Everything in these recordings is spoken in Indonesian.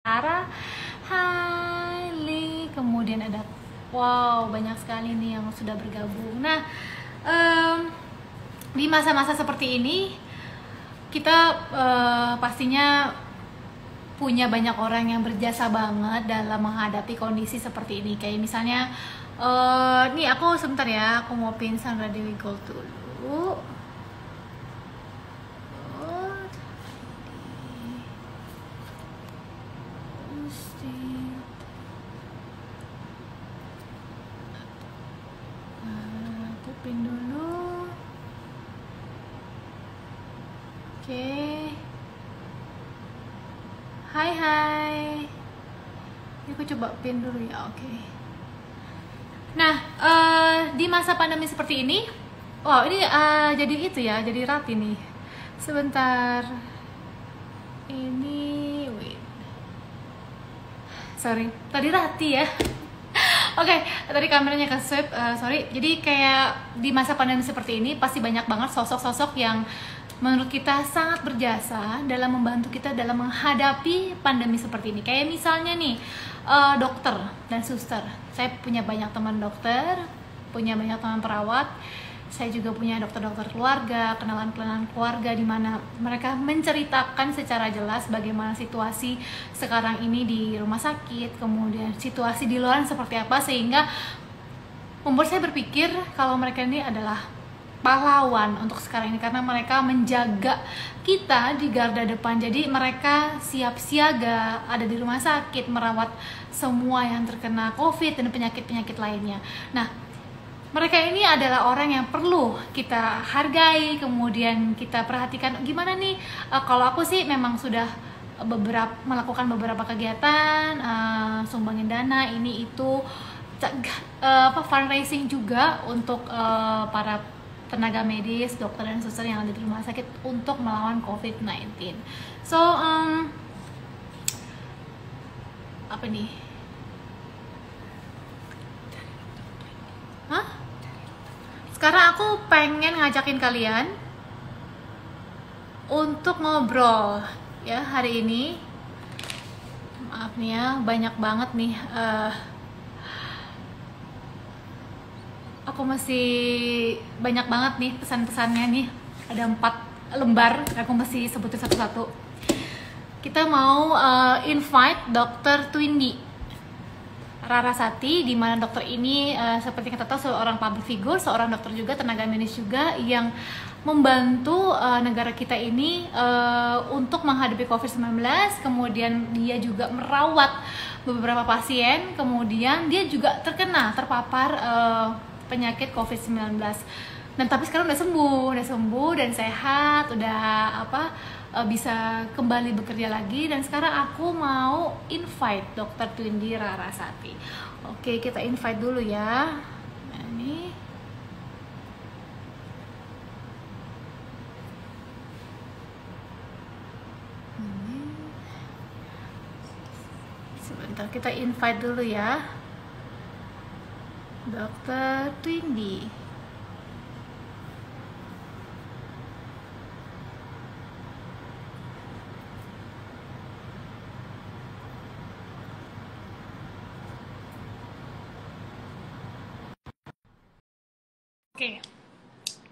Sarah, hai Li, kemudian ada wow banyak sekali nih yang sudah bergabung. Nah, di masa-masa seperti ini kita pastinya punya banyak orang yang berjasa banget dalam menghadapi kondisi seperti ini. Kayak misalnya, nih aku sebentar ya, aku mau pin Sandra Dewi Gold dulu. Aku pin dulu. Oke. Hai hai. Ini aku coba pin dulu ya, oke. Nah, di masa pandemi seperti ini, wow ini jadi itu ya, jadi Rati nih. Sebentar. Ini, wait. Sorry, tadi Rati ya. Oke, tadi kameranya ke swipe, sorry. Jadi kayak di masa pandemi seperti ini pasti banyak banget sosok-sosok yang menurut kita sangat berjasa dalam membantu kita dalam menghadapi pandemi seperti ini. Kayak misalnya nih, dokter dan suster. Saya punya banyak teman dokter, punya banyak teman perawat. Saya juga punya dokter-dokter keluarga, kenalan-kenalan keluarga di mana mereka menceritakan secara jelas bagaimana situasi sekarang ini di rumah sakit, kemudian situasi di luar seperti apa, sehingga membuat saya berpikir kalau mereka ini adalah pahlawan untuk sekarang ini karena mereka menjaga kita di garda depan. Jadi mereka siap siaga ada di rumah sakit merawat semua yang terkena COVID dan penyakit-penyakit lainnya. Nah, mereka ini adalah orang yang perlu kita hargai, kemudian kita perhatikan gimana nih. Kalau aku sih memang sudah melakukan beberapa kegiatan, sumbangin dana ini itu, fundraising juga untuk para tenaga medis, dokter dan suster yang ada di rumah sakit untuk melawan COVID-19. So, apa nih? Hah? Sekarang aku pengen ngajakin kalian untuk ngobrol ya hari ini. Maaf nih ya, banyak banget nih. Aku masih banyak banget nih pesan-pesannya nih. Ada 4 lembar, aku masih sebutin satu-satu. Kita mau invite Dr. Twindy Rarasati, di mana dokter ini seperti kita tahu seorang public figure, seorang dokter juga, tenaga medis juga yang membantu negara kita ini untuk menghadapi COVID-19. Kemudian dia juga merawat beberapa pasien, kemudian dia juga terpapar penyakit COVID-19. Dan tapi sekarang udah sembuh dan sehat, udah bisa kembali bekerja lagi. Dan sekarang aku mau invite Dr. Twindy Rarasati. Oke, kita invite dulu ya. Nah, ini sebentar, kita invite dulu ya Dr. Twindy. Oke,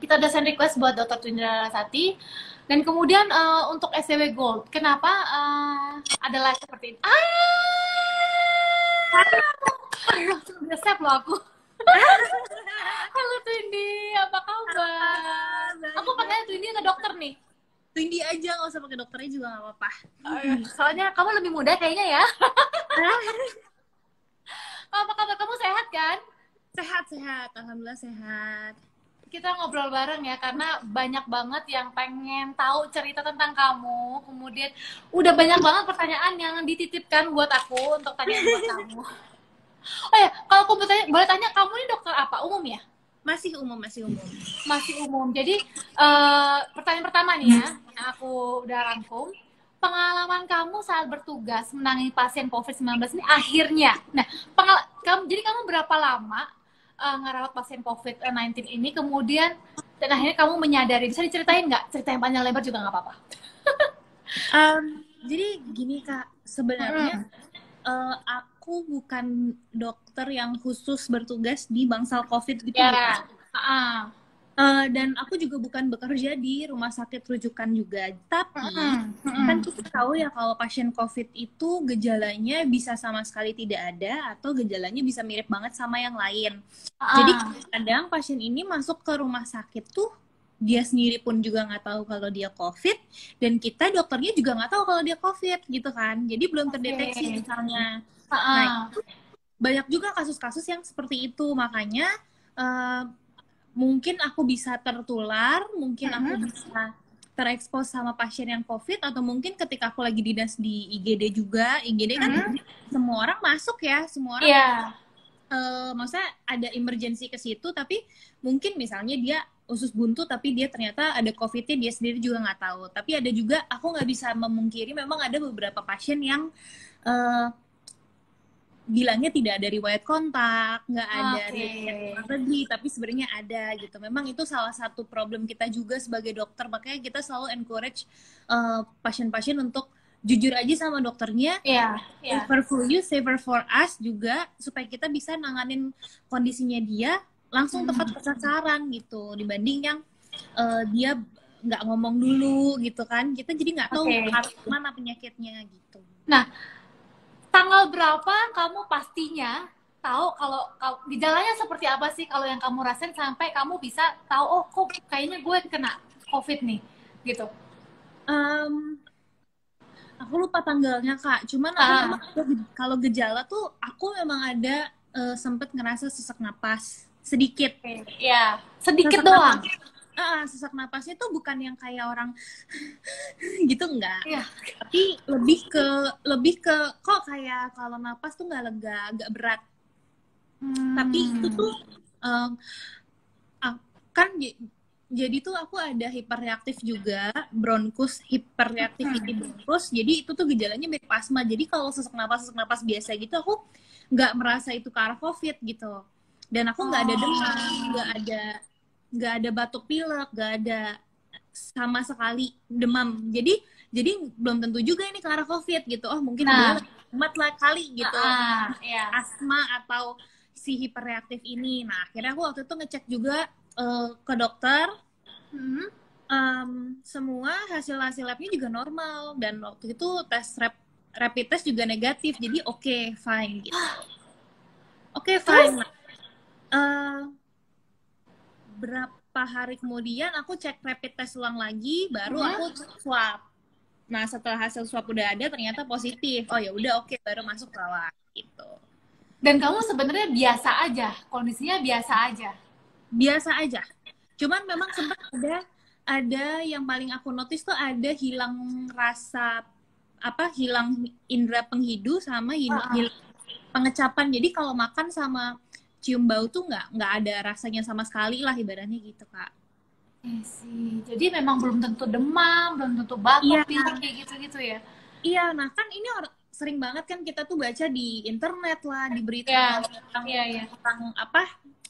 kita udah send request buat Dr. Twindy Rarasati. Dan kemudian untuk SCW Gold, kenapa ada live seperti ini? Udah save loh aku. Halo Twindy, apa kabar? Aku panggilnya Twindy atau dokter nih? Twindy aja, nggak usah pakai dokternya juga nggak apa-apa. Soalnya kamu lebih muda kayaknya ya. Apa kabar, kamu sehat kan? Sehat, alhamdulillah sehat. Kita ngobrol bareng ya, karena banyak banget yang pengen tahu cerita tentang kamu. Kemudian udah banyak banget pertanyaan yang dititipkan buat aku untuk tanya buat kamu. Oh ya, kalau aku boleh tanya, kamu ini dokter apa? Umum ya? Masih umum. Masih umum. Jadi pertanyaan pertama nih ya, yang aku udah rangkum. Pengalaman kamu saat bertugas menangani pasien COVID-19 ini akhirnya. Nah, jadi kamu berapa lama ngerawat pasien COVID-19 ini, kemudian dan akhirnya kamu menyadari, bisa diceritain nggak? Cerita yang panjang lebar juga nggak apa-apa. Jadi gini Kak, sebenarnya aku bukan dokter yang khusus bertugas di bangsal COVID gitu, Ya. bukan. Dan aku juga bukan bekerja di rumah sakit rujukan juga. Tapi kan kita tahu ya kalau pasien COVID itu gejalanya bisa sama sekali tidak ada atau gejalanya bisa mirip banget sama yang lain. Jadi kadang pasien ini masuk ke rumah sakit tuh dia sendiri pun juga nggak tahu kalau dia COVID, dan kita dokternya juga nggak tahu kalau dia COVID gitu kan. Jadi belum terdeteksi misalnya. Nah, banyak juga kasus-kasus yang seperti itu. Makanya mungkin aku bisa tertular, mungkin aku bisa terekspos sama pasien yang COVID, atau mungkin ketika aku lagi dinas di IGD juga. IGD kan semua orang masuk ya, semua orang maksudnya ada emergency ke situ, tapi mungkin misalnya dia usus buntu tapi dia ternyata ada COVID-nya, dia sendiri juga nggak tahu. Tapi ada juga, aku nggak bisa memungkiri memang ada beberapa pasien yang bilangnya tidak ada riwayat kontak, nggak ada riwayat lebih, tapi sebenarnya ada gitu. Memang itu salah satu problem kita juga sebagai dokter, makanya kita selalu encourage pasien-pasien untuk jujur aja sama dokternya. Safer for you, safer for us juga, supaya kita bisa nanganin kondisinya dia langsung tepat sasaran gitu, dibanding yang dia nggak ngomong dulu gitu kan. Kita jadi nggak tahu harus mana penyakitnya gitu. Nah, tanggal berapa kamu pastinya tahu kalau gejalanya seperti apa sih kalau yang kamu rasain sampai kamu bisa tahu, oh kok kayaknya gue kena COVID nih gitu? Aku lupa tanggalnya Kak, cuman aku memang kalau gejala tuh aku memang ada sempet ngerasa sesak napas sedikit. Ya, sedikit doang. Sesak napasnya tuh bukan yang kayak orang gitu, enggak. Tapi lebih ke kok kayak kalau napas tuh nggak lega, agak berat. Tapi itu tuh kan jadi tuh aku ada hiperreaktif juga, bronkus, hiperreaktivity bronkus. Jadi itu tuh gejalanya mirip asma. Jadi kalau sesak napas biasa gitu, aku nggak merasa itu ke arah COVID gitu. Dan aku nggak ada demam, nggak ada batuk pilek, nggak ada sama sekali demam. Jadi belum tentu juga ini ke arah COVID gitu. Oh mungkin dia umat lah kali gitu, asma atau si hiperreaktif ini. Nah akhirnya aku waktu itu ngecek juga ke dokter. Semua hasil labnya juga normal, dan waktu itu tes rapid test juga negatif. Jadi oke, fine gitu. Oke, fine. Berapa hari kemudian aku cek rapid test ulang lagi, baru aku swab. Nah setelah hasil swab udah ada, ternyata positif. Oh ya udah, oke, baru masuk perawat gitu. Dan kamu sebenarnya biasa aja, kondisinya biasa aja. Biasa aja. Cuman memang sempat ada yang paling aku notice tuh ada hilang rasa hilang indera penghidu sama hilang pengecapan. Jadi kalau makan sama cium bau tuh nggak ada rasanya sama sekali lah, ibaratnya gitu Kak. Sih. Jadi memang belum tentu demam, belum tentu batuk, kayak gitu-gitu ya. Iya, nah kan ini sering banget kan kita tuh baca di internet lah, di berita tentang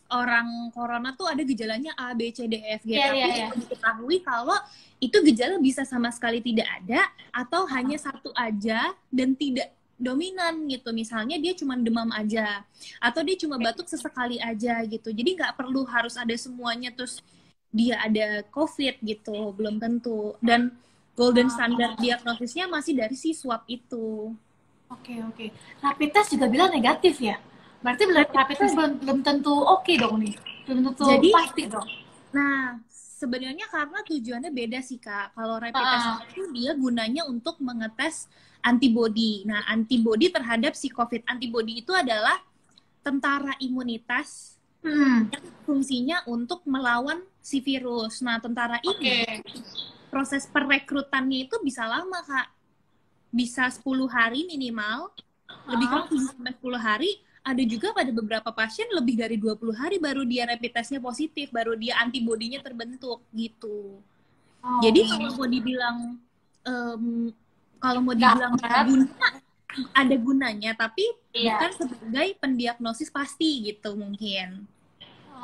orang corona tuh ada gejalanya A, B, C, D, E, F, G. Tapi diketahui kalau itu gejala bisa sama sekali tidak ada, atau hanya satu aja dan tidak dominan gitu. Misalnya dia cuma demam aja, atau dia cuma batuk sesekali aja gitu. Jadi nggak perlu harus ada semuanya terus dia ada COVID gitu, belum tentu. Dan golden standard diagnosisnya masih dari si swab itu. Oke. Rapid test juga bilang negatif ya? Berarti rapid test belum tentu oke dong nih, belum tentu pasti dong. Nah, sebenarnya karena tujuannya beda sih Kak. Kalau rapid test itu dia gunanya untuk mengetes antibody. Nah, antibody terhadap si COVID. Antibody itu adalah tentara imunitas yang fungsinya untuk melawan si virus. Nah, tentara ini proses perekrutannya itu bisa lama Kak. Bisa 10 hari minimal, lebih kurang 10 hari. Ada juga pada beberapa pasien lebih dari 20 hari baru dia rapid testnya positif, baru dia antibodinya terbentuk gitu. Jadi kalau mau dibilang ada gunanya, tapi bukan sebagai pendiagnosis pasti gitu mungkin.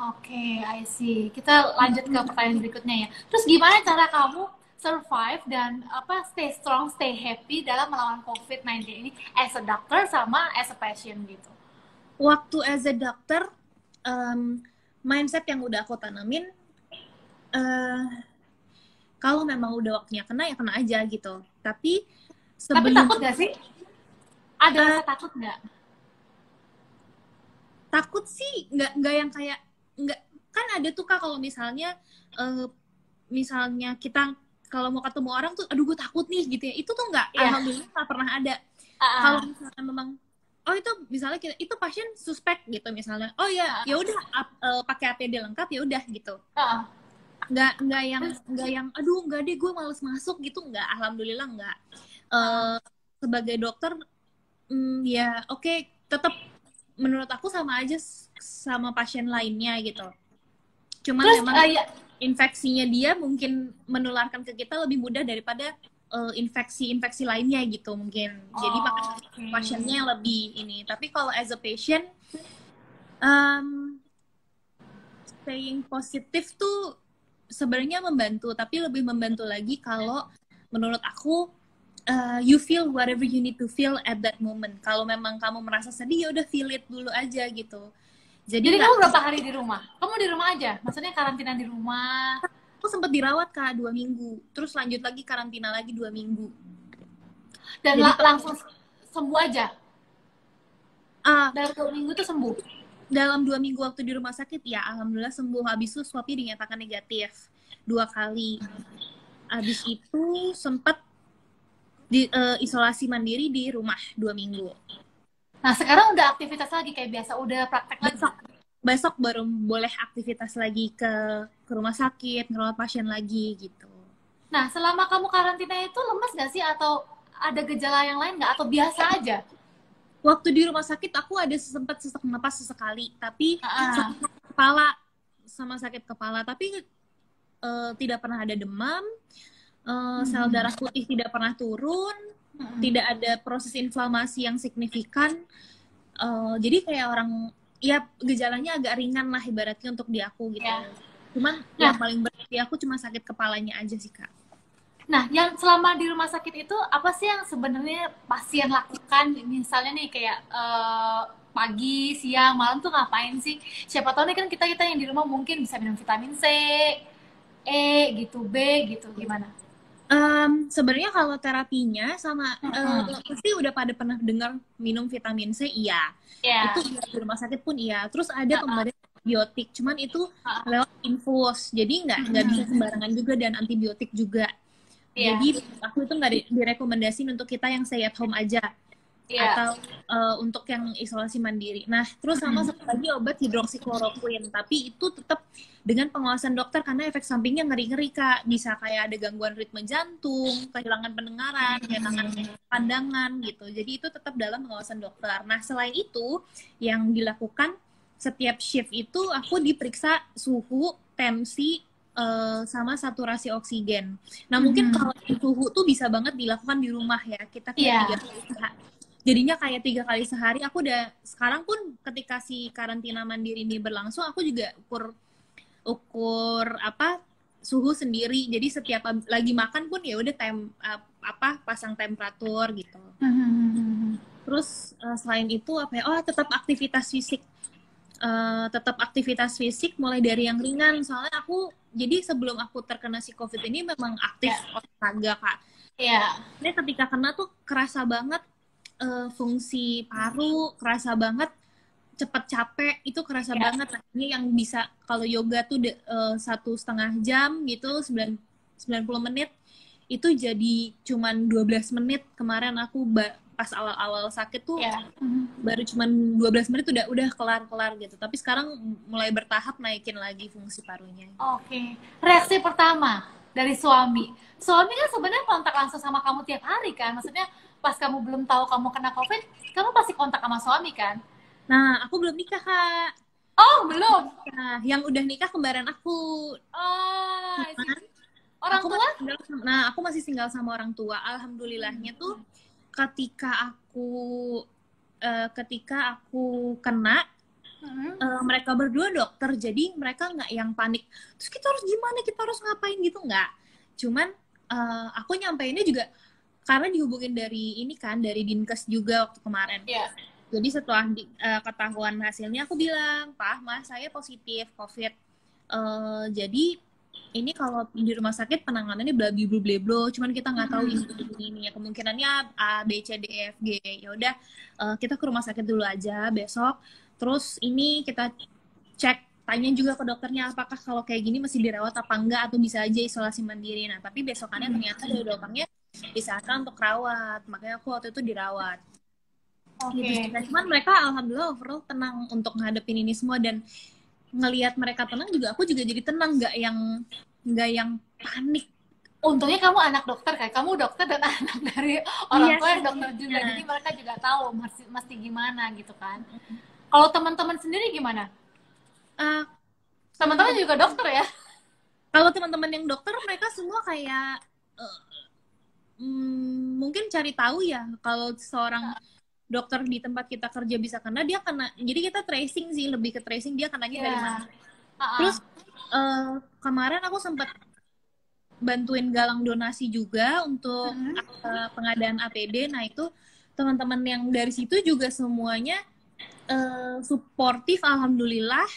Oke, I see. Kita lanjut ke pertanyaan berikutnya ya. Terus gimana cara kamu survive dan stay strong, stay happy dalam melawan COVID-19 ini as a doctor sama as a patient gitu? Waktu as a doctor, mindset yang udah aku tanamin, kalau memang udah waktunya kena ya kena aja gitu. Tapi takut gak sih? Ada rasa takut nggak? Takut sih nggak yang kayak nggak, kan ada tuh Kak kalau misalnya kita kalau mau ketemu orang tuh aduh gue takut nih gitu ya, itu tuh nggak, alhamdulillah nggak pernah ada. Kalau misalnya memang itu misalnya itu pasien suspek gitu misalnya, oh ya ya udah pakai APD lengkap ya udah gitu. Nggak yang aduh nggak deh gue males masuk gitu, nggak, alhamdulillah nggak. Sebagai dokter ya oke, tetap menurut aku sama aja sama pasien lainnya gitu. Cuman terus, memang infeksinya dia mungkin menularkan ke kita lebih mudah daripada infeksi lainnya gitu mungkin. Jadi pasiennya lebih ini. Tapi kalau as a patient, staying positif tuh sebenarnya membantu, tapi lebih membantu lagi kalau menurut aku you feel whatever you need to feel at that moment. Kalau memang kamu merasa sedih, ya udah feel it dulu aja gitu. Jadi kamu berapa hari di rumah? Kamu di rumah aja? Maksudnya karantina di rumah? Aku sempat dirawat Kak 2 minggu. Terus lanjut lagi karantina lagi 2 minggu. Dan langsung sembuh aja? Dalam 2 minggu tuh sembuh? Dalam 2 minggu waktu di rumah sakit, ya alhamdulillah sembuh. Habis itu swabnya dinyatakan negatif 2 kali. Habis itu sempat di isolasi mandiri di rumah 2 minggu. Nah sekarang udah aktivitas lagi kayak biasa, udah praktek lagi? Besok baru boleh aktivitas lagi ke rumah sakit, ngerawat pasien lagi gitu. Nah selama kamu karantina itu lemas gak sih? Atau ada gejala yang lain gak? Atau biasa aja? Waktu di rumah sakit aku ada sempat sesak napas sesekali, tapi sakit kepala, tapi tidak pernah ada demam, sel darah putih tidak pernah turun, tidak ada proses inflamasi yang signifikan. Jadi kayak orang, ya gejalanya agak ringan lah ibaratnya untuk di aku gitu. Cuman yang paling berat di aku cuma sakit kepalanya aja sih Kak. Nah, yang selama di rumah sakit itu apa sih yang sebenarnya pasien lakukan? Misalnya nih kayak pagi, siang, malam tuh ngapain sih? Siapa tahu nih kan kita yang di rumah mungkin bisa minum vitamin C, E gitu, B gitu, gimana? Sebenarnya kalau terapinya sama pasti udah pada pernah dengar minum vitamin C, iya. Itu di rumah sakit pun iya. Terus ada pemberian antibiotik, cuman itu lewat infus, jadi nggak bisa sembarangan juga, dan antibiotik juga. Jadi aku itu nggak direkomendasiin untuk kita yang stay at home aja, atau untuk yang isolasi mandiri. Nah, terus sama satu lagi obat hidroksikloroquine, tapi itu tetap dengan pengawasan dokter karena efek sampingnya ngeri-ngeri Kak. Bisa kayak ada gangguan ritme jantung, kehilangan pendengaran, kehilangan pandangan gitu. Jadi itu tetap dalam pengawasan dokter. Nah, selain itu yang dilakukan setiap shift itu aku diperiksa suhu, tensi, sama saturasi oksigen. Nah, mungkin kalau suhu tuh bisa banget dilakukan di rumah ya. Kita kayak 3 kali sehari. Jadinya kayak 3 kali sehari. Aku udah sekarang pun ketika si karantina mandiri ini berlangsung, aku juga ukur suhu sendiri. Jadi setiap lagi makan pun ya udah pasang temperatur gitu. Terus selain itu tetap aktivitas fisik. Mulai dari yang ringan, soalnya jadi sebelum aku terkena si COVID ini memang aktif olahraga Kak. Jadi ketika kena tuh kerasa banget fungsi paru, kerasa banget cepet capek, itu kerasa banget. Ini yang bisa kalau yoga tuh 1,5 jam gitu, 90 menit, itu jadi cuman 12 menit. Kemarin aku pas awal-awal sakit tuh baru cuman 12 menit udah kelar gitu. Tapi sekarang mulai bertahap naikin lagi fungsi parunya. Oke. Reaksi pertama dari suami kan sebenarnya kontak langsung sama kamu tiap hari kan? Maksudnya pas kamu belum tahu kamu kena COVID, kamu pasti kontak sama suami kan? Nah, aku belum nikah Kak. Oh, belum? Nah, yang udah nikah kembaran aku. Orang tua? Aku masih tinggal sama orang tua. Alhamdulillahnya tuh ketika aku kena, mereka berdua dokter, jadi mereka nggak yang panik. Terus kita harus gimana? Kita harus ngapain gitu nggak? Cuman aku nyampeinnya juga karena dihubungin dari ini kan, dari Dinkes juga waktu kemarin. Iya. Jadi setelah ketahuan hasilnya, aku bilang, Pak, Mas, saya positif COVID. Jadi ini kalau di rumah sakit penanganannya blabiblu-bleblo, cuman kita nggak tahu ini ya, kemungkinannya A, B, C, D, E, F, G. Ya udah, kita ke rumah sakit dulu aja besok. Terus ini kita cek, tanya juga ke dokternya apakah kalau kayak gini masih dirawat apa enggak, atau bisa aja isolasi mandiri. Nah, tapi besokannya ternyata dari dokternya disarankan untuk rawat, makanya aku waktu itu dirawat. Gitu. Cuman mereka alhamdulillah overall tenang untuk ngadepin ini semua, dan ngelihat mereka tenang juga aku juga jadi tenang, nggak yang panik. Untungnya kamu anak dokter kan, kamu dokter dan anak dari orang tua yang dokter juga, jadi mereka juga tahu mesti gimana gitu kan. Kalau teman-teman sendiri gimana? Teman-teman juga dokter ya? Kalau teman-teman yang dokter, mereka semua kayak mungkin cari tahu ya kalau seorang dokter di tempat kita kerja bisa kena, dia kena. Jadi kita tracing sih, lebih ke tracing dia kenanya dari mana. Terus kemarin aku sempat bantuin galang donasi juga untuk pengadaan APD. Nah itu teman-teman yang dari situ juga semuanya suportif, alhamdulillah.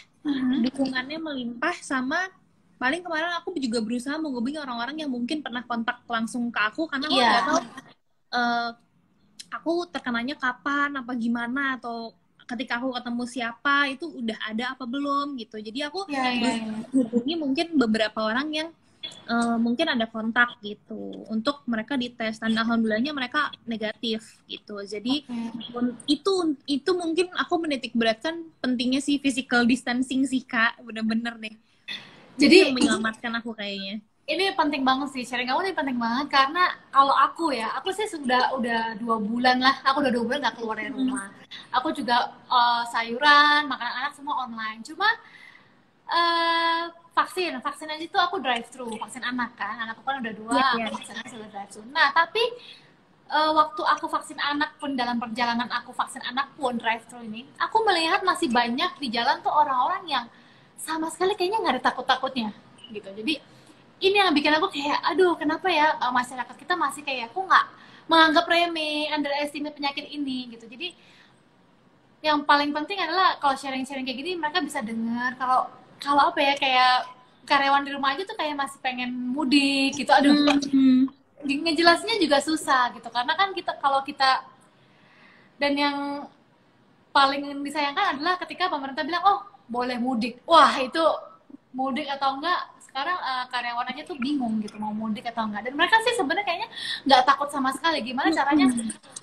Dukungannya melimpah. Sama paling kemarin aku juga berusaha menghubungi orang-orang yang mungkin pernah kontak langsung ke aku, karena aku nggak tahu aku terkenanya kapan, apa gimana, atau ketika aku ketemu siapa itu udah ada apa belum gitu. Jadi aku hubungi mungkin beberapa orang yang mungkin ada kontak gitu untuk mereka dites, dan alhamdulillahnya mereka negatif gitu. Jadi itu mungkin aku menitik beratkan pentingnya sih physical distancing sih Kak, bener-bener deh. Jadi yang menyelamatkan aku kayaknya. Ini penting banget sih, sharing kamu ini penting banget, karena kalau aku sih udah 2 bulan lah, aku udah 2 bulan gak keluar dari rumah. Aku juga sayuran, makanan anak semua online. Cuma vaksin aja tuh aku drive thru, vaksin anak kan, anakku kan udah 2, vaksinnya sudah drive thru. Nah tapi waktu aku vaksin anak pun, dalam perjalanan aku vaksin anak pun drive thru ini, aku melihat masih banyak di jalan tuh orang-orang yang sama sekali kayaknya nggak ada takut-takutnya gitu. Jadi ini yang bikin aku kayak, aduh kenapa ya masyarakat kita masih kayak, aku nggak menganggap remeh, underestimate penyakit ini gitu. Jadi yang paling penting adalah kalau sharing-sharing kayak gini mereka bisa dengar. Kalau apa ya, kayak karyawan di rumah aja tuh kayak masih pengen mudik gitu, aduh ngejelasinnya juga susah gitu, karena kan kalau kita, dan yang paling disayangkan adalah ketika pemerintah bilang oh boleh mudik, wah itu mudik atau enggak sekarang karyawan aja tuh bingung gitu mau mudik atau enggak. Dan mereka sih sebenarnya kayaknya nggak takut sama sekali. Gimana caranya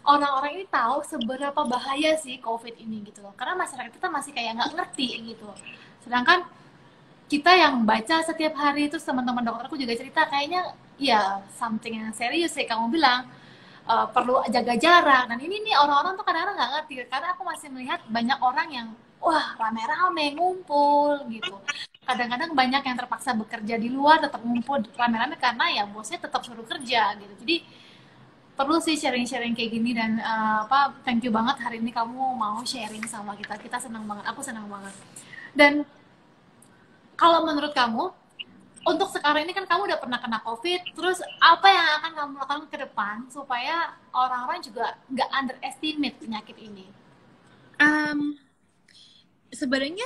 orang-orang ini tahu seberapa bahaya sih COVID ini gitu loh, karena masyarakat kita masih kayak nggak ngerti gitu. Sedangkan kita yang baca setiap hari itu, teman-teman dokterku juga cerita kayaknya ya something yang serius sih, kamu bilang perlu jaga jarak. Dan ini nih orang-orang tuh kadang-kadang nggak ngerti, karena aku masih melihat banyak orang yang wah rame-rame ngumpul gitu. Kadang-kadang banyak yang terpaksa bekerja di luar tetap ngumpul rame-rame karena ya bosnya tetap suruh kerja gitu. Jadi perlu sih sharing-sharing kayak gini, dan thank you banget hari ini kamu mau sharing sama kita. Kita senang banget, aku senang banget. Dan kalau menurut kamu untuk sekarang ini kan kamu udah pernah kena COVID, terus apa yang akan kamu lakukan ke depan supaya orang-orang juga nggak underestimate penyakit ini? Sebenarnya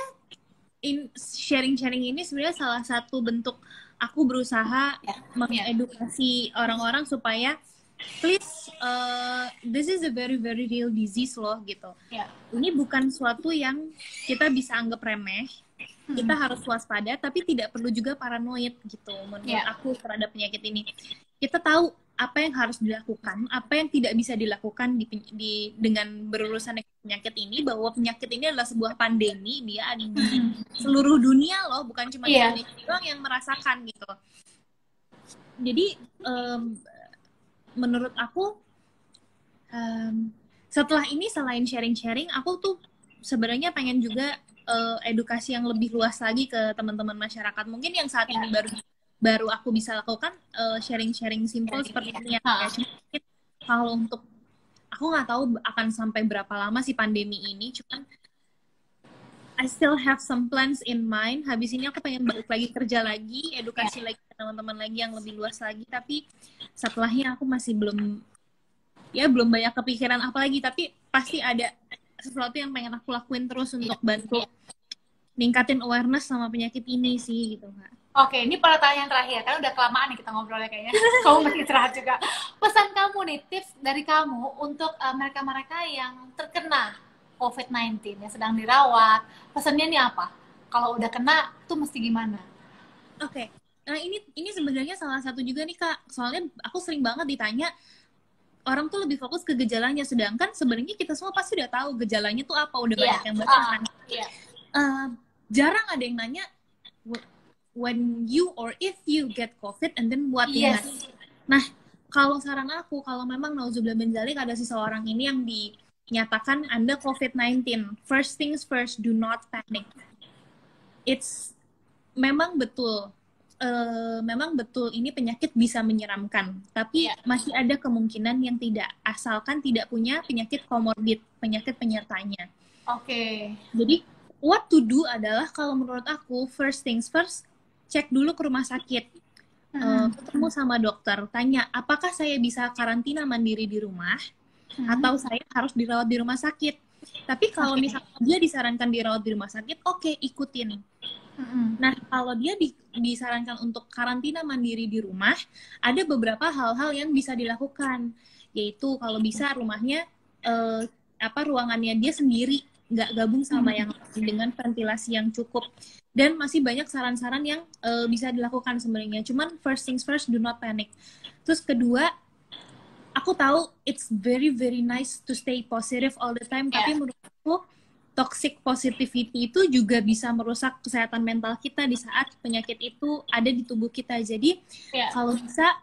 sharing-sharing ini sebenarnya salah satu bentuk aku berusaha mengedukasi orang-orang supaya please, this is a very very real disease loh gitu. Ini bukan suatu yang kita bisa anggap remeh. Kita harus waspada, tapi tidak perlu juga paranoid gitu menurut aku terhadap penyakit ini. Kita tahu apa yang harus dilakukan, apa yang tidak bisa dilakukan dengan berurusan dengan penyakit ini, bahwa penyakit ini adalah sebuah pandemi, dia ada di seluruh dunia loh, bukan cuma di Indonesia doang yang merasakan gitu. Jadi menurut aku setelah ini selain sharing-sharing, aku tuh sebenarnya pengen juga edukasi yang lebih luas lagi ke teman-teman masyarakat. Mungkin yang saat ini baru aku bisa lakukan sharing-sharing simple seperti ini ya. Mungkin kalau untuk aku nggak tahu akan sampai berapa lama sih pandemi ini, cuman I still have some plans in mind. Habis ini aku pengen balik lagi kerja lagi, edukasi lagi ke teman-teman lagi yang lebih luas lagi, tapi setelahnya aku masih belum banyak kepikiran apa lagi, tapi pasti ada sesuatu yang pengen aku lakuin terus untuk bantu ningkatin awareness sama penyakit ini sih gitu Kak. Oke, ini pertanyaan terakhir, karena udah kelamaan nih kita ngobrolnya kayaknya. Kamu masih istirahat juga. Pesan kamu nih, tips dari kamu untuk mereka-mereka yang terkena COVID-19, yang sedang dirawat, pesannya nih apa? Kalau udah kena, tuh mesti gimana? Oke. Nah, ini sebenarnya salah satu juga nih Kak. Soalnya aku sering banget ditanya, orang tuh lebih fokus ke gejalanya, sedangkan sebenarnya kita semua pasti udah tahu gejalanya tuh apa, udah banyak yang baca kan. Jarang ada yang nanya when you or if you get COVID and then what next. Nah, kalau saran aku, kalau memang nauzubillah min dzalik ada seseorang ini yang dinyatakan Anda COVID-19, first things first, do not panic. It's memang betul ini penyakit bisa menyeramkan, tapi masih ada kemungkinan yang tidak, asalkan tidak punya penyakit komorbid, penyakit penyertanya. Oke. Jadi what to do adalah, kalau menurut aku, first things first, cek dulu ke rumah sakit, ketemu sama dokter, tanya apakah saya bisa karantina mandiri di rumah atau saya harus dirawat di rumah sakit. Tapi kalau misalnya dia disarankan dirawat di rumah sakit, oke, ikutin. Nah, kalau dia disarankan untuk karantina mandiri di rumah, ada beberapa hal-hal yang bisa dilakukan, yaitu kalau bisa rumahnya ruangannya dia sendiri, nggak gabung sama yang dengan ventilasi yang cukup. Dan masih banyak saran-saran yang bisa dilakukan sebenarnya. Cuman first things first, do not panic. Terus kedua, aku tahu it's very very nice to stay positive all the time, tapi menurut aku toxic positivity itu juga bisa merusak kesehatan mental kita di saat penyakit itu ada di tubuh kita. Jadi kalau bisa,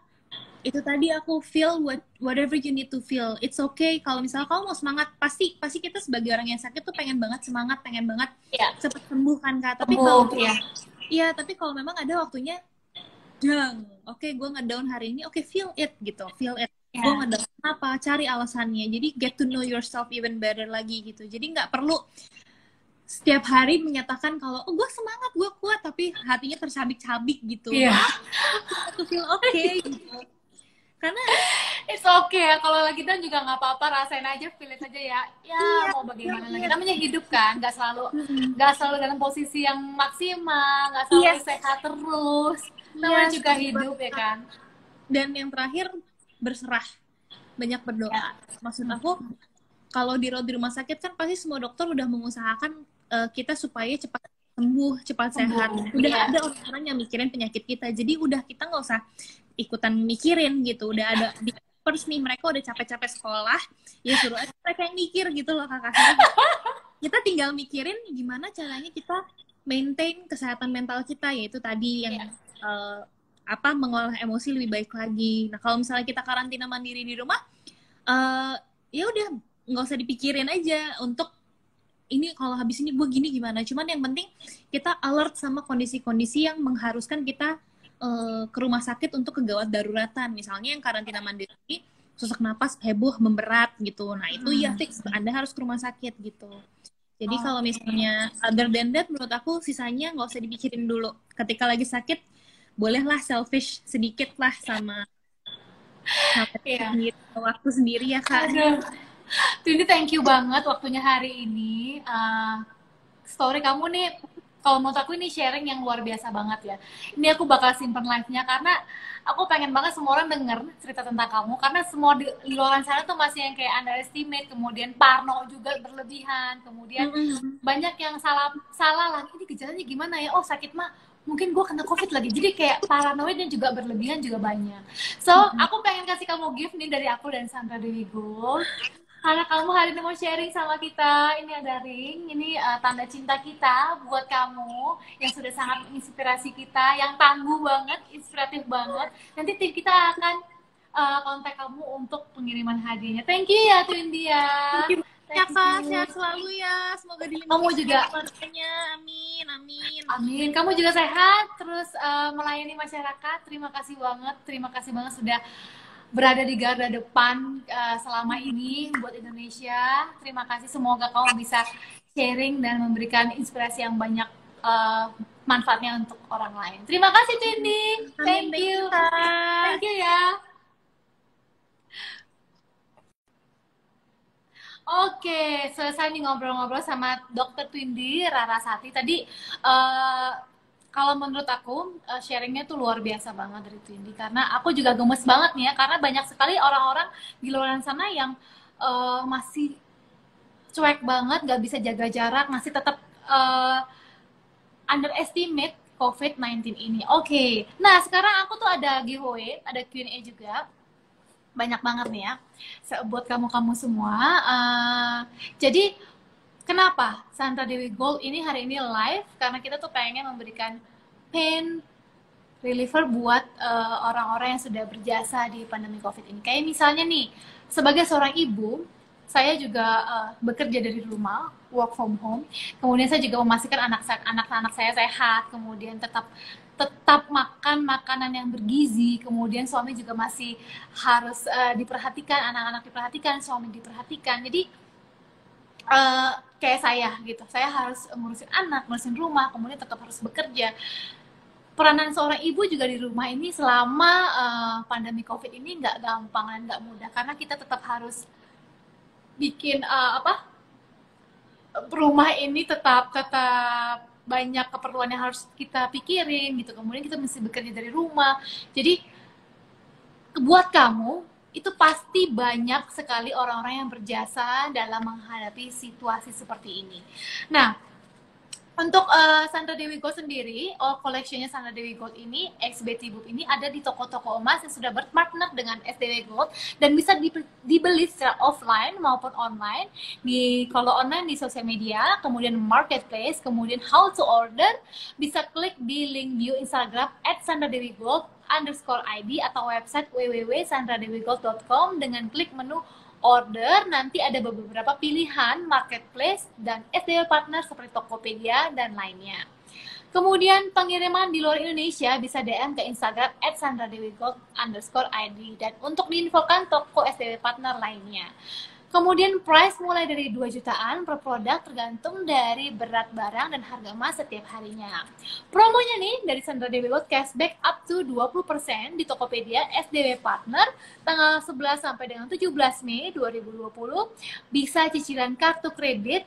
itu tadi aku feel whatever you need to feel. It's okay kalau misalnya kamu mau semangat, pasti kita sebagai orang yang sakit tuh pengen banget semangat, pengen banget cepat sembuh kan Kak. Tapi tapi kalau memang ada waktunya, oke, gue ngedown hari ini, oke, feel it gitu, feel it. Gue ngedown apa, cari alasannya. Jadi get to know yourself even better lagi gitu. Jadi nggak perlu setiap hari menyatakan kalau gue semangat, gue kuat, tapi hatinya tercabik-cabik gitu. Aku feel okay gitu. Karena it's okay ya, kalau lagi down juga nggak apa-apa, rasain aja, feel it aja ya. Mau bagaimana lagi, namanya hidup kan, nggak selalu dalam posisi yang maksimal, nggak selalu sehat terus, namanya juga hidup ya kan. Dan yang terakhir, berserah, banyak berdoa. Maksud aku, kalau dirawat di rumah sakit kan pasti semua dokter udah mengusahakan kita supaya cepat sembuh, cepat sehat. Udah ada orang-orang yang mikirin penyakit kita, jadi udah kita nggak usah ikutan mikirin gitu. Udah ada di first nih, mereka udah capek-capek sekolah, ya suruh aja mereka yang mikir gitu loh Kak. Kita tinggal mikirin gimana caranya kita maintain kesehatan mental kita, yaitu tadi yang mengolah emosi lebih baik lagi. Nah, kalau misalnya kita karantina mandiri di rumah, ya udah nggak usah dipikirin aja untuk ini, kalau habis ini gue gini gimana. Cuman yang penting kita alert sama kondisi-kondisi yang mengharuskan kita ke rumah sakit untuk kegawat daruratan. Misalnya yang karantina mandiri, sesak napas heboh, memberat gitu. Nah itu fix, Anda harus ke rumah sakit gitu. Jadi kalau misalnya other than that, menurut aku sisanya nggak usah dipikirin dulu. Ketika lagi sakit, bolehlah selfish sedikit lah sama waktu sendiri ya Kak. Ini thank you banget waktunya hari ini. Story kamu nih, kalau menurut aku ini sharing yang luar biasa banget ya. Ini aku bakal simpen live-nya karena aku pengen banget semua orang denger cerita tentang kamu, karena semua di luar sana tuh masih yang kayak underestimate, kemudian parno juga berlebihan, kemudian banyak yang salah lah, ini gejalanya gimana ya, oh sakit mah mungkin gue kena COVID lagi, jadi kayak paranoid dan juga berlebihan juga banyak. So aku pengen kasih kamu gift nih dari aku dan Sandra Dewi Gold, karena kamu hari ini mau sharing sama kita. Ini ada ring, ini tanda cinta kita buat kamu yang sudah sangat menginspirasi kita, yang tangguh banget, inspiratif banget. Nanti tim kita akan kontak kamu untuk pengiriman hadiahnya. Thank you ya Twin Dia. Ya Kak, sehat selalu ya. Semoga dilindungi kamu juga keluarganya. Amin, amin. Amin. Kamu juga sehat, terus melayani masyarakat. Terima kasih banget sudah berada di garda depan selama ini buat Indonesia. Terima kasih, semoga kamu bisa sharing dan memberikan inspirasi yang banyak manfaatnya untuk orang lain. Terima kasih Cindy, thank you ya. Oke, selesai nih ngobrol-ngobrol sama Dokter Twindi Rarasati. Tadi kalau menurut aku sharingnya tuh luar biasa banget dari Twindi, karena aku juga gemes banget nih ya, karena banyak sekali orang-orang di luar sana yang masih cuek banget, nggak bisa jaga jarak, masih tetap underestimate COVID-19 ini. Oke, nah sekarang aku tuh ada giveaway, ada Q&A juga. Banyak banget nih ya buat kamu-kamu semua. Jadi kenapa Sandra Dewi Gold ini hari ini live? Karena kita tuh pengen memberikan pain reliever buat orang-orang yang sudah berjasa di pandemi COVID ini. Kayak misalnya nih, sebagai seorang ibu, saya juga bekerja dari rumah, work from home. Kemudian saya juga memastikan anak-anak saya sehat, kemudian tetap makan makanan yang bergizi, kemudian suami juga masih harus diperhatikan, anak-anak diperhatikan, suami diperhatikan. Jadi kayak saya gitu, saya harus ngurusin anak, ngurusin rumah, kemudian tetap harus bekerja. Peranan seorang ibu juga di rumah ini selama pandemi COVID ini nggak gampang dan nggak mudah, karena kita tetap harus bikin rumah ini tetap banyak keperluan yang harus kita pikirin gitu. Kemudian kita mesti bekerja dari rumah. Jadi buat kamu itu pasti banyak sekali orang-orang yang berjasa dalam menghadapi situasi seperti ini. Nah, untuk Sandra Dewi Gold sendiri, all collection-nya Sandra Dewi Gold ini, XBT Book ini ada di toko-toko emas yang sudah berpartner dengan SDW Gold dan bisa dibeli secara offline maupun online. Kalau online di sosial media, kemudian marketplace, kemudian how to order, bisa klik di link bio Instagram @sandradewigold_id atau website www.sandradewigold.com dengan klik menu order. Nanti ada beberapa pilihan marketplace dan SDW partner seperti Tokopedia dan lainnya. Kemudian pengiriman di luar Indonesia bisa DM ke Instagram @sandradewigold_id dan untuk diinfokan toko SDW partner lainnya. Kemudian price mulai dari 2 jutaan per produk tergantung dari berat barang dan harga emas setiap harinya. Promonya nih dari Sandra Dewi Gold cashback up to 20% di Tokopedia SDW Partner tanggal 11 sampai dengan 17 Mei 2020. Bisa cicilan kartu kredit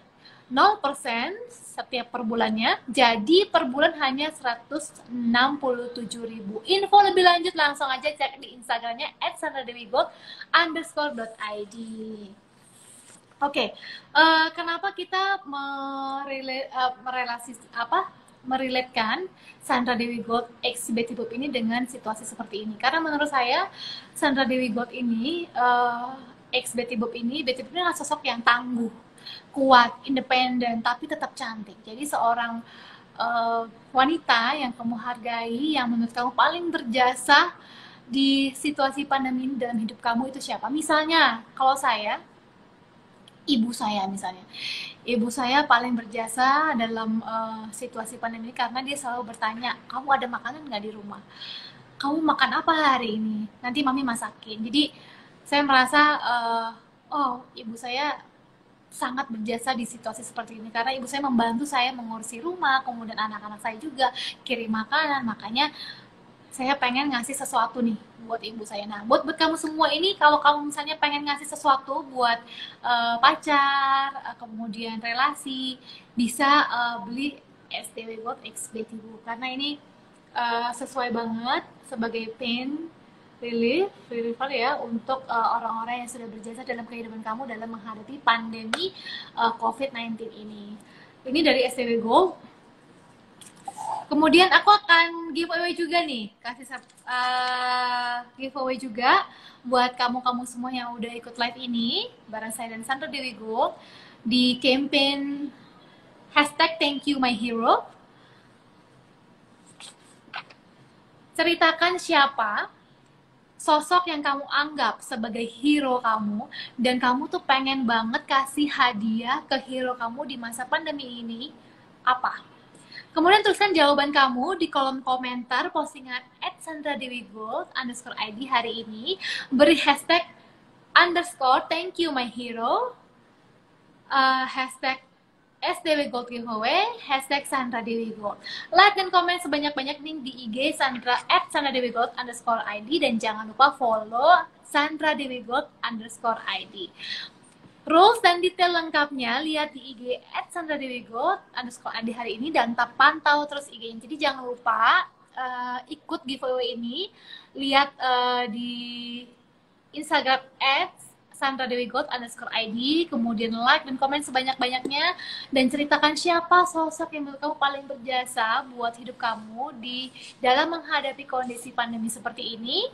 0% setiap per bulannya. Jadi per bulan hanya 167.000. Info lebih lanjut langsung aja cek di Instagramnya @sandradewigold_id. Oke, kenapa kita merelatekan Sandra Dewi Gold X Betty Boop ini dengan situasi seperti ini? Karena menurut saya Sandra Dewi Gold ini X Betty Boop ini adalah sosok yang tangguh, kuat, independen, tapi tetap cantik. Jadi seorang wanita yang kamu hargai, yang menurut kamu paling berjasa di situasi pandemi dalam hidup kamu itu siapa? Misalnya, kalau saya, ibu saya misalnya. Ibu saya paling berjasa dalam situasi pandemi karena dia selalu bertanya, kamu ada makanan nggak di rumah? Kamu makan apa hari ini? Nanti mami masakin. Jadi saya merasa, oh ibu saya sangat berjasa di situasi seperti ini karena ibu saya membantu saya mengurusi rumah, kemudian anak-anak saya juga kirim makanan. Makanya saya pengen ngasih sesuatu nih buat ibu saya. Nah, buat kamu semua ini, kalau kamu misalnya pengen ngasih sesuatu buat pacar, kemudian relasi, bisa beli SDW Gold X Betty Boop karena ini sesuai banget sebagai pain reliever ya untuk orang-orang yang sudah berjasa dalam kehidupan kamu dalam menghadapi pandemi COVID-19 ini. Ini dari SDW Gold. Kemudian aku akan giveaway juga nih, kasih giveaway juga buat kamu-kamu semua yang udah ikut live ini bareng saya dan Sandra Dewi Gold di campaign #ThankYouMyHero. Ceritakan siapa sosok yang kamu anggap sebagai hero kamu dan kamu tuh pengen banget kasih hadiah ke hero kamu di masa pandemi ini, apa? Kemudian tuliskan jawaban kamu di kolom komentar postingan @sandradewigold_id hari ini. Beri #_ThankYouMyHero, hashtag SDW Gold Giveaway, hashtag Sandra Dewi Gold. Like dan komen sebanyak-banyak nih di IG Sandra @sandradewigold_id, dan jangan lupa follow Sandra Dewi Gold _id. Rules dan detail lengkapnya lihat di IG @sandradewigold_id hari ini, dan tetap pantau terus IG-nya. Jadi jangan lupa ikut giveaway ini, lihat di Instagram @sandradewigold_id, kemudian like dan komen sebanyak-banyaknya, dan ceritakan siapa sosok yang menurut kamu paling berjasa buat hidup kamu di dalam menghadapi kondisi pandemi seperti ini.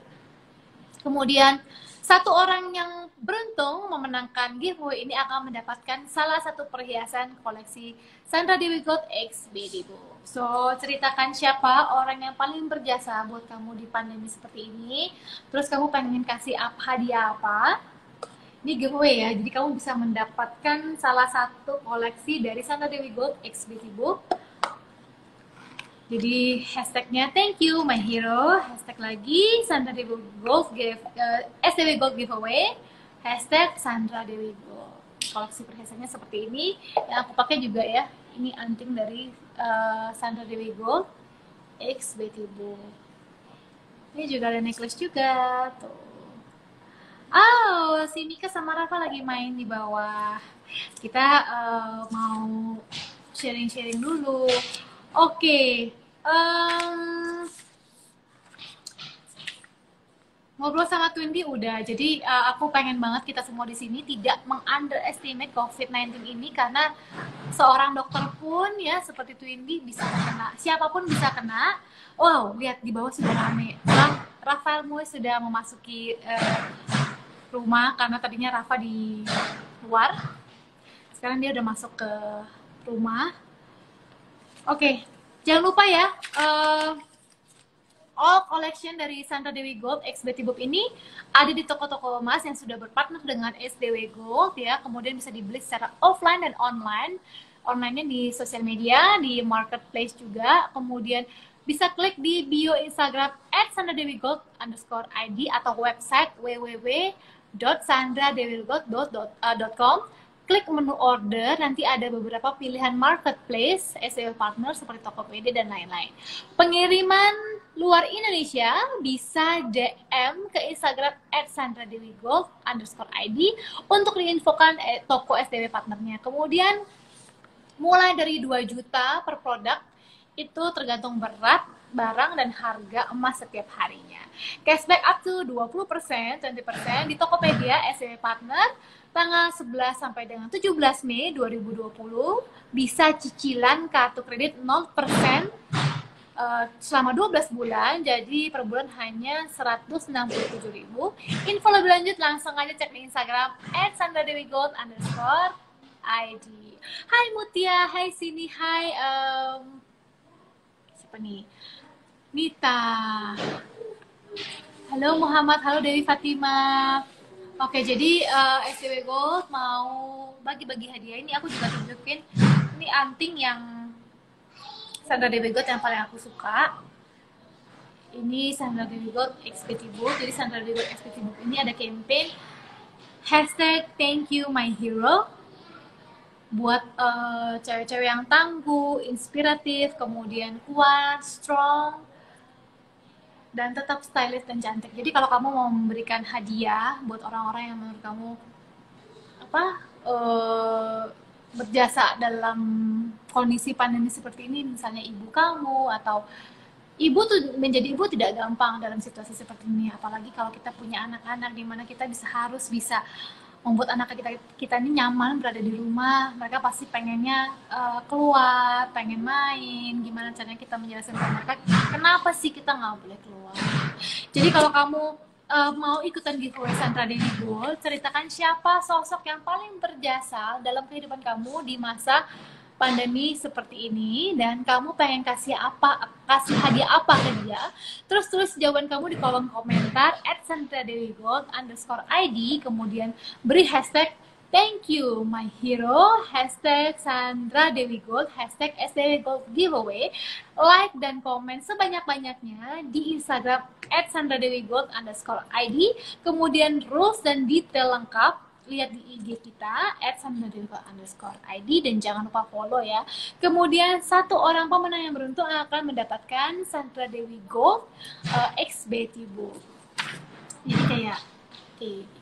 Kemudian satu orang yang beruntung memenangkan giveaway ini akan mendapatkan salah satu perhiasan koleksi Sandra Dewi Gold X BD Book. So, ceritakan siapa orang yang paling berjasa buat kamu di pandemi seperti ini. Terus kamu pengen kasih hadiah apa? Ini giveaway ya, jadi kamu bisa mendapatkan salah satu koleksi dari Sandra Dewi Gold X BD Book. Jadi hashtagnya thank you my hero, hashtag lagi Sandra Dewi Gold SDW Gold Giveaway, hashtag Sandra Dewi Gold. Koleksi perhiasannya seperti ini, yang aku pakai juga ya. Ini anting dari Sandra Dewi Gold X BD Book. Ini juga ada necklace juga tuh. Oh, si Mika sama Rafa lagi main di bawah. Kita mau sharing-sharing dulu. Oke, ngobrol sama Twindy udah. Jadi aku pengen banget kita semua di sini tidak meng-underestimate COVID-19 ini, karena seorang dokter pun ya seperti Twindy bisa kena, siapapun bisa kena. Wow, lihat di bawah sudah rame. Rafael Muiz sudah memasuki rumah, karena tadinya Rafa di luar. Sekarang dia udah masuk ke rumah. Oke, jangan lupa ya, all collection dari Sandra Dewi Gold X BD Book ini ada di toko-toko emas yang sudah berpartner dengan SDW Gold ya. Kemudian bisa dibeli secara offline dan online. Online-nya di sosial media, di marketplace juga. Kemudian bisa klik di bio Instagram @sandradewigold_id atau website www.sandradewigold.com. Klik menu order, nanti ada beberapa pilihan marketplace, SEO partner seperti Tokopedia dan lain-lain. Pengiriman luar Indonesia bisa DM ke Instagram @sandradewigold_id untuk diinfokan toko SDW partnernya. Kemudian mulai dari 2 juta per produk, itu tergantung berat barang dan harga emas setiap harinya. Cashback up to 20%, 20% di Tokopedia SDW partner tanggal 11 sampai dengan 17 Mei 2020, bisa cicilan kartu kredit 0% selama 12 bulan, jadi per bulan hanya 167.000. Info lebih lanjut langsung aja cek di Instagram @sandradewigold_id. Hai Mutia, hai Sini, hai siapa nih? Nita. Halo Muhammad, halo Dewi Fatima. Oke, jadi SDW Gold mau bagi-bagi hadiah. Ini aku juga tunjukin. Ini anting yang Sandra Dewi Gold yang paling aku suka. Ini Sandra Dewi Gold X BD Book. Jadi Sandra Dewi Gold X BD Book ini ada campaign hashtag thank you my hero, buat cewek-cewek yang tangguh, inspiratif, kemudian kuat, strong, dan tetap stylish dan cantik. Jadi kalau kamu mau memberikan hadiah buat orang-orang yang menurut kamu berjasa dalam kondisi pandemi seperti ini, misalnya ibu kamu, atau ibu tuh, menjadi ibu tidak gampang dalam situasi seperti ini, apalagi kalau kita punya anak-anak di mana kita harus bisa membuat anak kita ini nyaman berada di rumah. Mereka pasti pengennya keluar, pengen main. Gimana caranya kita menjelaskan ke mereka kenapa sih kita nggak boleh keluar. Jadi kalau kamu mau ikutan giveaway Sandra Dewi Gold, ceritakan siapa sosok yang paling berjasa dalam kehidupan kamu di masa pandemi seperti ini, dan kamu pengen kasih hadiah apa ke dia. Terus tulis jawaban kamu di kolom komentar @sandradewigold_id, kemudian beri hashtag thank you my hero, hashtag Sandra Dewi Gold, hashtag SDW Gold Giveaway. Like dan komen sebanyak-banyaknya di Instagram @sandradewigold_id. Kemudian rules dan detail lengkap lihat di IG kita @sandradewi_id dan jangan lupa follow ya. Kemudian 1 orang pemenang yang beruntung akan mendapatkan Sandra Dewi Gold X Betty Boop. Jadi kayak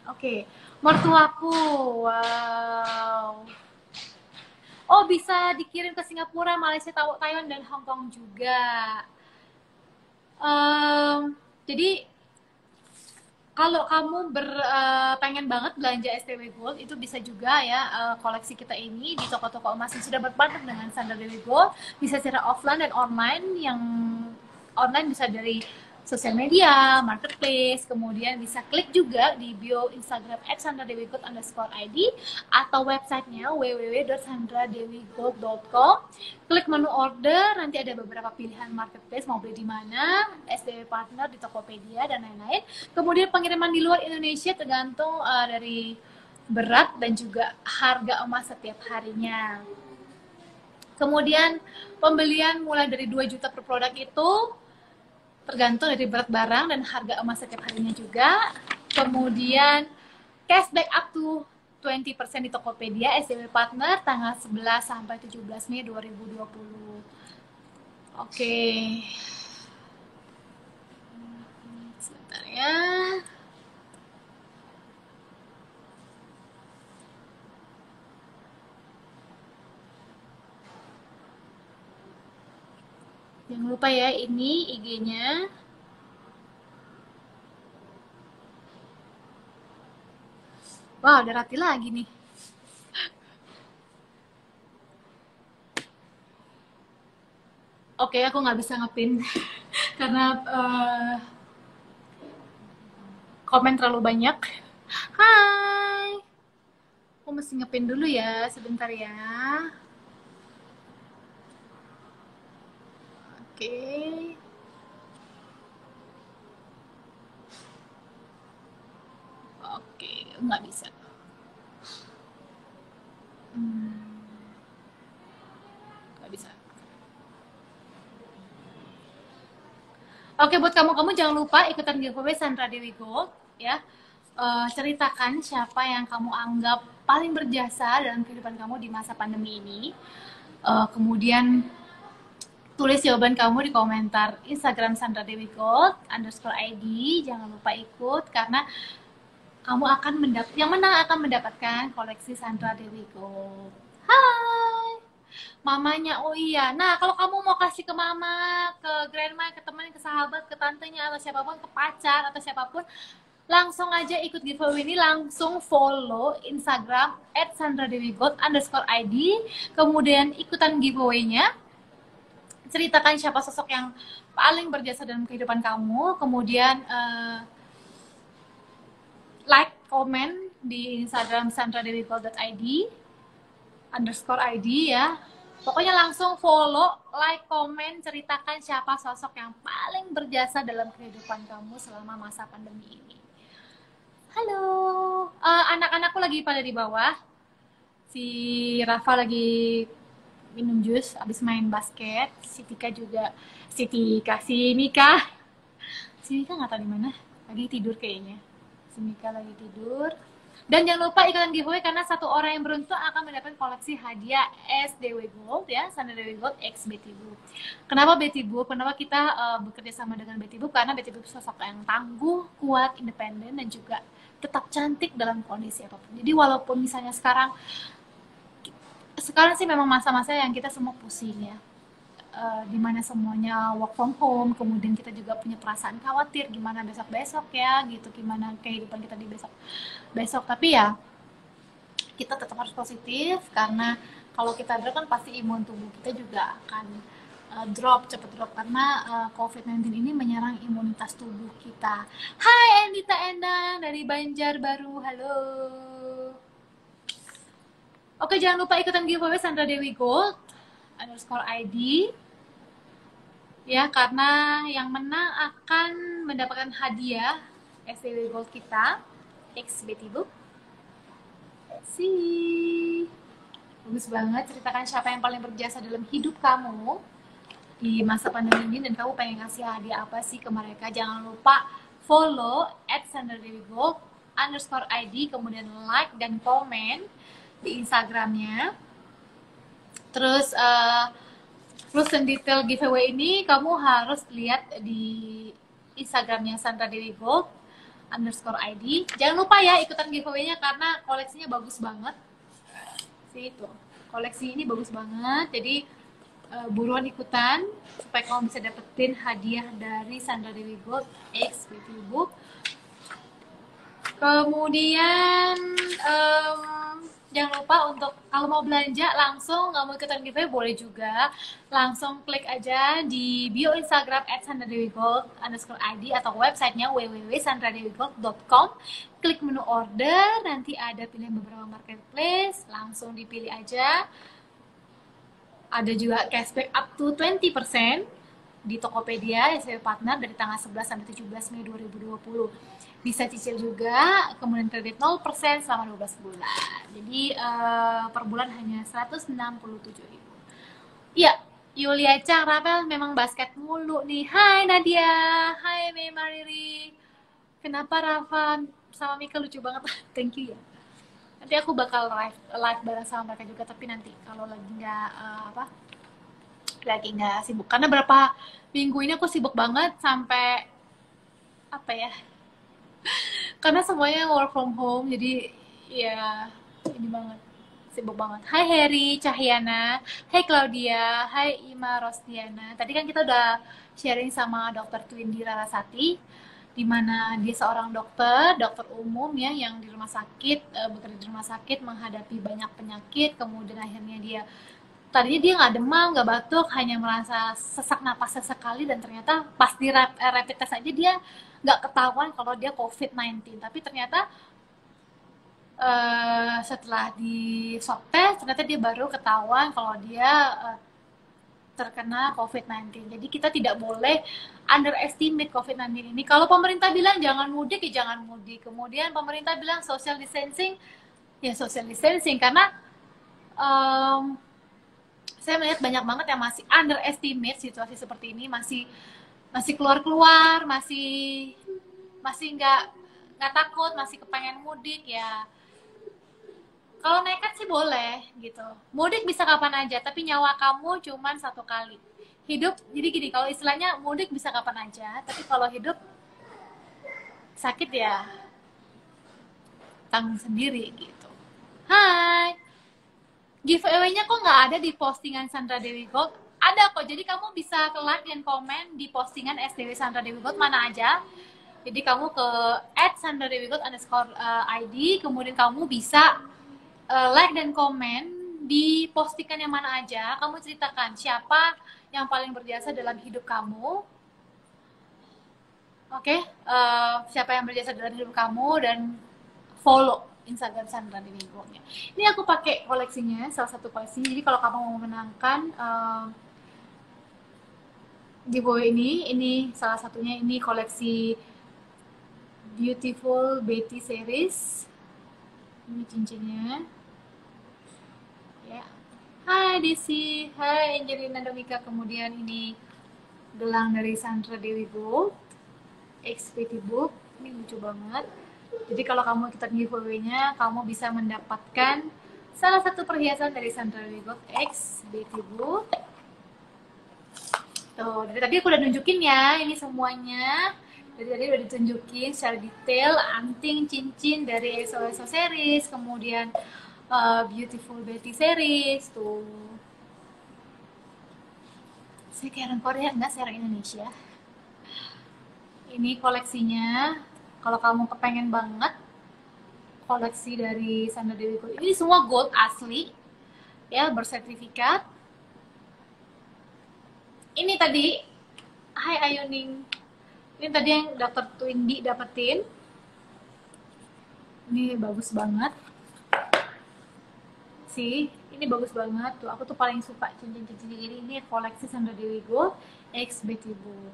oke. Mertuaku, wow. Oh, bisa dikirim ke Singapura, Malaysia, Taiwan, dan Hong Kong juga. Jadi kalau kamu pengen banget belanja STW Gold, itu bisa juga ya koleksi kita ini di toko-toko emas yang sudah berpartner dengan Sandra Dewi Gold. Bisa secara offline dan online. Yang online bisa dari sosial media, marketplace, kemudian bisa klik juga di bio Instagram @sandradewigold_id atau websitenya www.sandradewigold.com. Klik menu order, nanti ada beberapa pilihan marketplace mau beli di mana, SDW partner di Tokopedia dan lain-lain. Kemudian pengiriman di luar Indonesia tergantung dari berat dan juga harga emas setiap harinya. Kemudian pembelian mulai dari 2 juta per produk itu tergantung dari berat barang dan harga emas setiap harinya juga. Kemudian cashback up to 20% di Tokopedia SDW Partner tanggal 11 sampai 17 Mei 2020. Oke. Sebentar ya. Jangan lupa ya, ini IG-nya. Wah, ada Rati lagi nih. Oke, aku nggak bisa ngepin karena komen terlalu banyak. Hai, aku mesti ngepin dulu ya, sebentar ya. Oke. Oke, nggak bisa. Nggak bisa. Oke, buat kamu jangan lupa ikutan giveaway Sandra Dewi Gold ya. Ceritakan siapa yang kamu anggap paling berjasa dalam kehidupan kamu di masa pandemi ini. Kemudian tulis jawaban kamu di komentar Instagram Sandra Dewi Gold _id. Jangan lupa ikut karena kamu akan yang menang akan mendapatkan koleksi Sandra Dewi Gold. Hai, mamanya. Oh iya, nah kalau kamu mau kasih ke mama, ke grandma, ke teman, ke sahabat, ke tantenya, atau siapapun, ke pacar, atau siapapun, langsung aja ikut giveaway ini, langsung follow Instagram @sandradewigold_id, kemudian ikutan giveaway-nya, ceritakan siapa sosok yang paling berjasa dalam kehidupan kamu, kemudian like, komen di Instagram sandradewigold.id _id ya. Pokoknya langsung follow, like, komen, ceritakan siapa sosok yang paling berjasa dalam kehidupan kamu selama masa pandemi ini. Halo, anak-anakku lagi pada di bawah. Si Rafa lagi minum jus abis main basket. Si Tika juga, si Mika nggak tahu di mana, lagi tidur kayaknya. Si Mika lagi tidur. Dan jangan lupa ikutan giveaway karena 1 orang yang beruntung akan mendapatkan koleksi hadiah SDW Gold ya, Sandra Dewi Gold X Betty Boop. Kenapa Betty Boop? Kenapa kita bekerja sama dengan Betty Boop? Karena Betty Boop sosok yang tangguh, kuat, independen, dan juga tetap cantik dalam kondisi apapun. Jadi walaupun misalnya sekarang sih memang masa-masa yang kita semua pusing ya. Dimana semuanya work from home, kemudian kita juga punya perasaan khawatir gimana besok-besok ya gitu, gimana kehidupan kita di besok. Tapi ya kita tetap harus positif karena kalau kita drop kan pasti imun tubuh kita juga akan cepet drop karena COVID-19 ini menyerang imunitas tubuh kita. Hai Endita Endang dari Banjarbaru, halo. Oke, jangan lupa ikutan giveaway Sandra Dewi Gold _id ya, karena yang menang akan mendapatkan hadiah SDW Gold kita X Betty Boop. Bagus banget, ceritakan siapa yang paling berjasa dalam hidup kamu di masa pandemi ini dan kamu pengen ngasih hadiah apa sih ke mereka. Jangan lupa follow @sandradewigold @sandradewigold_id, kemudian like dan komen di Instagramnya. Terus plus dan detail giveaway ini kamu harus lihat di Instagramnya @sandradewigold_id. Jangan lupa ya ikutan giveaway-nya karena koleksinya bagus banget. Sih itu. Koleksi ini bagus banget. Jadi buruan ikutan supaya kamu bisa dapetin hadiah dari Sandra Dewi Gold X Beauty Book. Kemudian jangan lupa untuk kalau mau belanja langsung, nggak mau ikutan giveaway boleh juga, langsung klik aja di bio Instagram @sandradewigold_id atau websitenya www.sandradewigold.com, klik menu order, nanti ada pilihan beberapa marketplace, langsung dipilih aja. Ada juga cashback up to 20% di Tokopedia SW Partner dari tanggal 11 sampai 17 Mei 2020. Bisa cicil juga, kemudian kredit 0% selama 12 bulan. Jadi per bulan hanya 167.000. Iya, Yulia Chang, Rapel memang basket mulu nih. Hai Nadia, hai Mei Mariri. Kenapa Rafa sama Mika lucu banget? Thank you ya. Nanti aku bakal live bareng sama mereka juga, tapi nanti kalau lagi nggak sibuk, karena berapa minggu ini aku sibuk banget sampai apa ya, karena semuanya work from home, jadi ya ini banget, sibuk banget. Hai Heri Cahyana, hai Claudia, hai Ima Rosdiana. Tadi kan kita udah sharing sama Dokter Twindi Rarasati, di mana dia seorang dokter umum ya, yang di rumah sakit, bekerja di rumah sakit, menghadapi banyak penyakit, kemudian akhirnya dia tadinya dia nggak demam, nggak batuk, hanya merasa sesak napas sesekali, dan ternyata pas di rapid test aja dia nggak ketahuan kalau dia COVID-19, tapi ternyata setelah di swab test ternyata dia baru ketahuan kalau dia terkena COVID-19. Jadi kita tidak boleh underestimate COVID-19 ini. Kalau pemerintah bilang jangan mudik, ya jangan mudik. Kemudian pemerintah bilang social distancing, ya social distancing. Karena saya melihat banyak banget yang masih underestimate situasi seperti ini, masih keluar-keluar, masih nggak takut, masih kepengen mudik ya. Kalau nekat sih boleh gitu. Mudik bisa kapan aja, tapi nyawa kamu cuman satu kali. Hidup, jadi gini, kalau istilahnya mudik bisa kapan aja, tapi kalau hidup sakit ya tanggung sendiri gitu. Hai, giveaway-nya kok nggak ada di postingan Sandra Dewi Gold? Ada kok, jadi kamu bisa like dan komen di postingan SDW Sandra Dewi Gold mana aja. Jadi kamu ke @sandradewigold_id, kemudian kamu bisa like dan komen di postingan yang mana aja. Kamu ceritakan siapa yang paling berjasa dalam hidup kamu. Oke, siapa yang berjasa dalam hidup kamu, dan follow Instagram Sandra Dewi Gold-nya. Ini aku pakai koleksinya, salah satu koleksi. Jadi kalau kamu mau memenangkan giveaway ini salah satunya, ini koleksi Beautiful Betty Series. Ini cincinnya. Ya. Hai Desi, hai Angelina Donika. Kemudian ini gelang dari Sandra Dewi Gold X Beauty Book. Ini lucu banget. Jadi kalau kamu ikutan giveaway-nya, kamu bisa mendapatkan salah satu perhiasan dari Sandra Dewi Gold X Beauty Book. Tuh, dari tadi aku udah nunjukin ya, ini semuanya. Dari tadi udah ditunjukin secara detail, anting, cincin dari EXO series, kemudian Beautiful Betty series, tuh. Saya kayak orang Korea, enggak, saya orang Indonesia. Ini koleksinya, kalau kamu kepengen banget koleksi dari Sandra Dewi Gold, ini semua gold asli, ya, bersertifikat. Ini tadi, hai Ayuning, ini tadi yang Dr. Twindi dapetin. Ini bagus banget. Sih, ini bagus banget. Tuh, aku tuh paling suka cincin-cincin ini. Ini koleksi Sandra Dewi Gold X Beauty Book.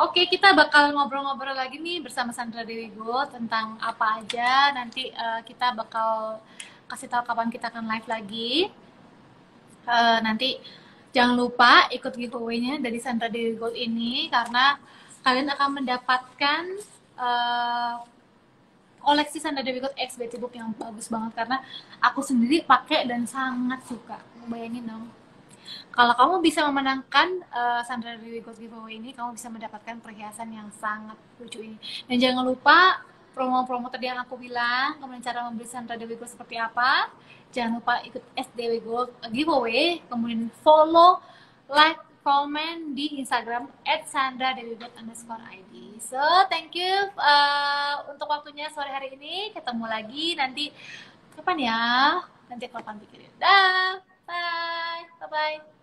Oke, kita bakal ngobrol-ngobrol lagi nih bersama Sandra Dewi Gold tentang apa aja. Nanti kita bakal kasih tahu kapan kita akan live lagi. Nanti jangan lupa ikut giveaway-nya dari Sandra Dewi Gold ini, karena kalian akan mendapatkan eh, koleksi Sandra Dewi Gold X Betty Boop yang bagus banget, karena aku sendiri pakai dan sangat suka. Bayangin dong, kalau kamu bisa memenangkan Sandra Dewi Gold giveaway ini, kamu bisa mendapatkan perhiasan yang sangat lucu ini. Dan jangan lupa promo-promo tadi yang aku bilang, kemudian cara membeli Sandra Dewi Gold seperti apa. Jangan lupa ikut SDW Gold giveaway, kemudian follow, like, komen di Instagram @sandradewigold_id. So, thank you untuk waktunya sore hari ini. Ketemu lagi nanti kapan ya? Nanti aku akan pikirin. Dah, bye, bye.